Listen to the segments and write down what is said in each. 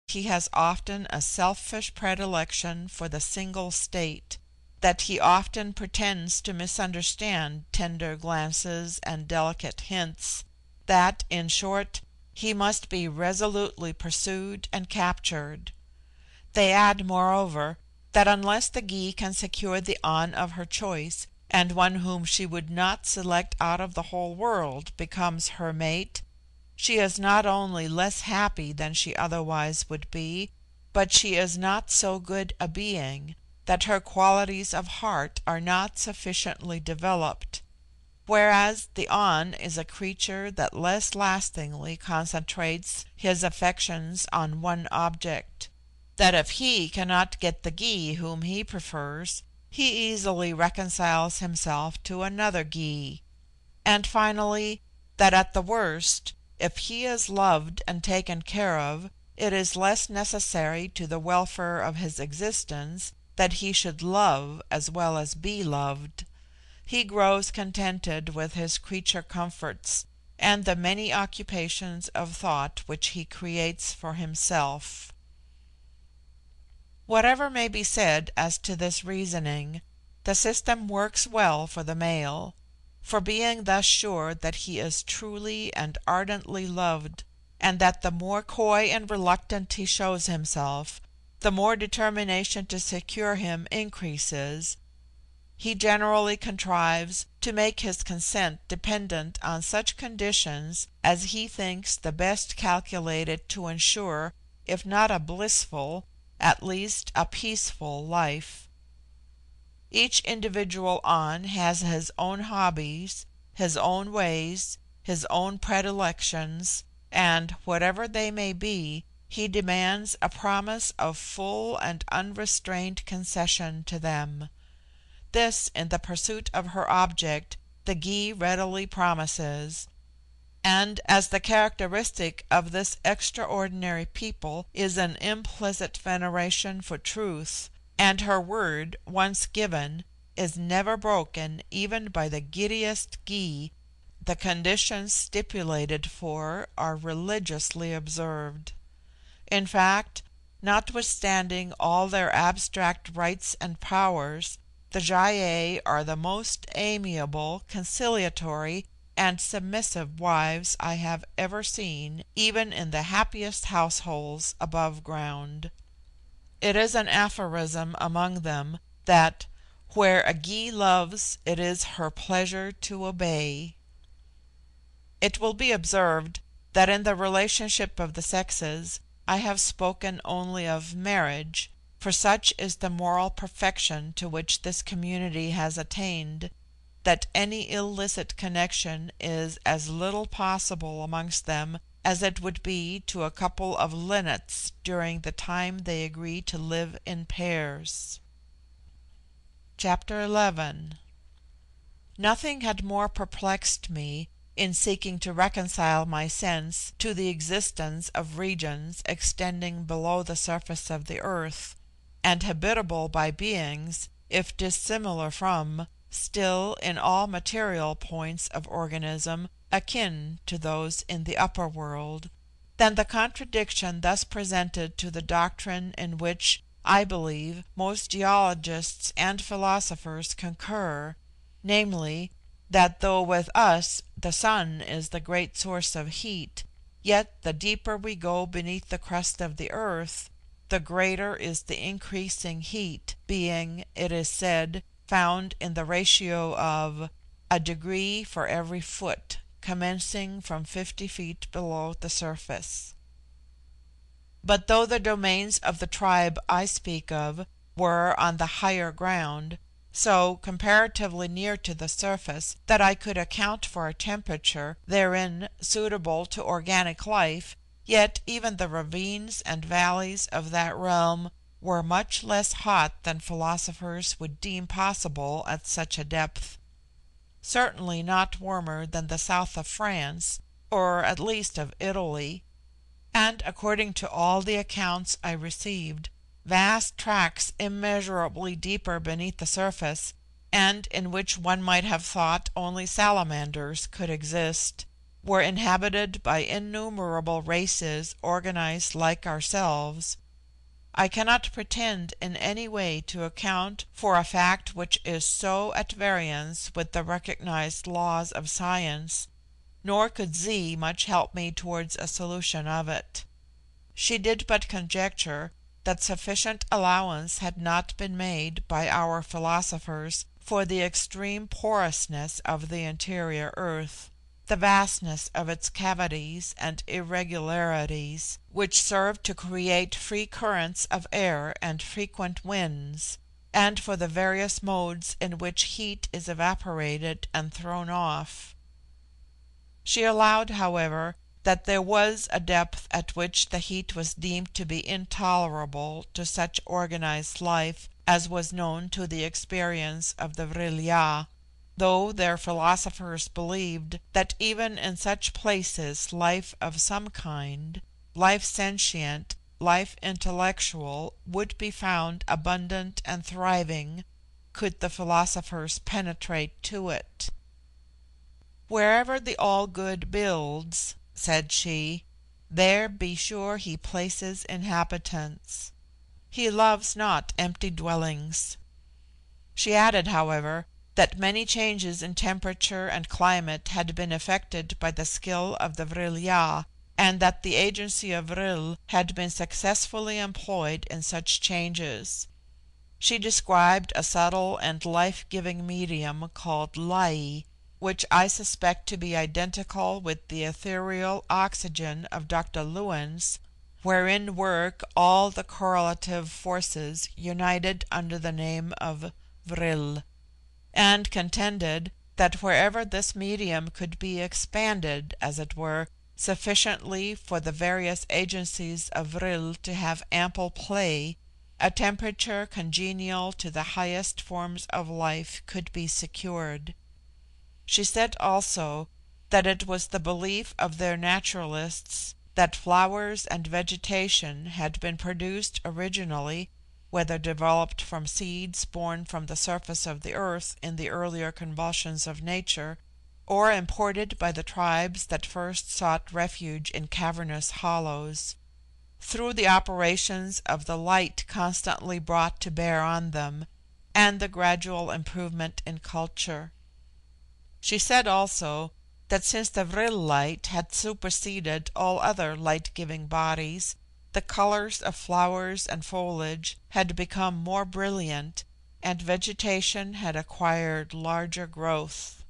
he has often a selfish predilection for the single state, that he often pretends to misunderstand tender glances and delicate hints, that, in short, he must be resolutely pursued and captured. They add, moreover, that unless the Gy can secure the An of her choice, and one whom she would not select out of the whole world becomes her mate, she is not only less happy than she otherwise would be, but she is not so good a being, that her qualities of heart are not sufficiently developed; whereas the An is a creature that less lastingly concentrates his affections on one object; that if he cannot get the Gy whom he prefers, he easily reconciles himself to another Gy; and finally, that at the worst, if he is loved and taken care of, it is less necessary to the welfare of his existence that he should love as well as be loved. He grows contented with his creature comforts, and the many occupations of thought which he creates for himself. Whatever may be said as to this reasoning, the system works well for the male; for being thus sure that he is truly and ardently loved, and that the more coy and reluctant he shows himself, the more determination to secure him increases, he generally contrives to make his consent dependent on such conditions as he thinks the best calculated to ensure, if not a blissful, at least a peaceful life. Each individual An has his own hobbies, his own ways, his own predilections, and, whatever they may be, he demands a promise of full and unrestrained concession to them. This, in the pursuit of her object, the Gy readily promises; and as the characteristic of this extraordinary people is an implicit veneration for truth, and her word, once given, is never broken even by the giddiest Gy, the conditions stipulated for are religiously observed. In fact, notwithstanding all their abstract rights and powers, the Gy ei are the most amiable, conciliatory, and submissive wives I have ever seen, even in the happiest households above ground. It is an aphorism among them that "where a Gy loves, it is her pleasure to obey." It will be observed that in the relationship of the sexes I have spoken only of marriage, for such is the moral perfection to which this community has attained, that any illicit connection is as little possible amongst them as it would be to a couple of linnets during the time they agree to live in pairs. Chapter 11. Nothing had more perplexed me, in seeking to reconcile my sense to the existence of regions extending below the surface of the earth, and habitable by beings, if dissimilar from, still in all material points of organism akin to those in the upper world, than the contradiction thus presented to the doctrine in which, I believe, most geologists and philosophers concur, namely, that though with us the sun is the great source of heat, yet the deeper we go beneath the crust of the earth, the greater is the increasing heat, being, it is said, found in the ratio of a degree for every foot, commencing from 50 feet below the surface. But though the domains of the tribe I speak of were on the higher ground, so comparatively near to the surface that I could account for a temperature therein suitable to organic life, yet even the ravines and valleys of that realm were much less hot than philosophers would deem possible at such a depth; certainly not warmer than the south of France, or at least of Italy; and, according to all the accounts I received, vast tracts immeasurably deeper beneath the surface, and in which one might have thought only salamanders could exist, were inhabited by innumerable races organized like ourselves, I cannot pretend in any way to account for a fact which is so at variance with the recognized laws of science, nor could Z much help me towards a solution of it. She did but conjecture that sufficient allowance had not been made by our philosophers for the extreme porousness of the interior earth, the vastness of its cavities and irregularities, which serve to create free currents of air and frequent winds, and for the various modes in which heat is evaporated and thrown off. She allowed, however, that there was a depth at which the heat was deemed to be intolerable to such organized life as was known to the experience of the vril-ya, though their philosophers believed that even in such places life of some kind, life sentient, life intellectual, would be found abundant and thriving, could the philosophers penetrate to it. "Wherever the All Good builds," said she, "there be sure he places inhabitants. He loves not empty dwellings." She added, however, that many changes in temperature and climate had been effected by the skill of the vril-ya, and that the agency of vril had been successfully employed in such changes. She described a subtle and life-giving medium called lai, which I suspect to be identical with the ethereal oxygen of Dr. Lewins, wherein work all the correlative forces united under the name of vril, and contended that wherever this medium could be expanded, as it were, sufficiently for the various agencies of vril to have ample play, a temperature congenial to the highest forms of life could be secured. She said also that it was the belief of their naturalists that flowers and vegetation had been produced originally, whether developed from seeds born from the surface of the earth in the earlier convulsions of nature, or imported by the tribes that first sought refuge in cavernous hollows, through the operations of the light constantly brought to bear on them, and the gradual improvement in culture. She said also that since the vril light had superseded all other light-giving bodies, the colours of flowers and foliage had become more brilliant, and vegetation had acquired larger growth.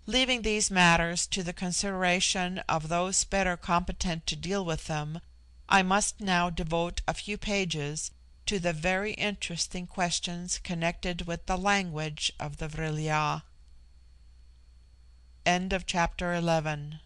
Leaving these matters to the consideration of those better competent to deal with them, I must now devote a few pages to the very interesting questions connected with the language of the vril-ya. End of chapter 11.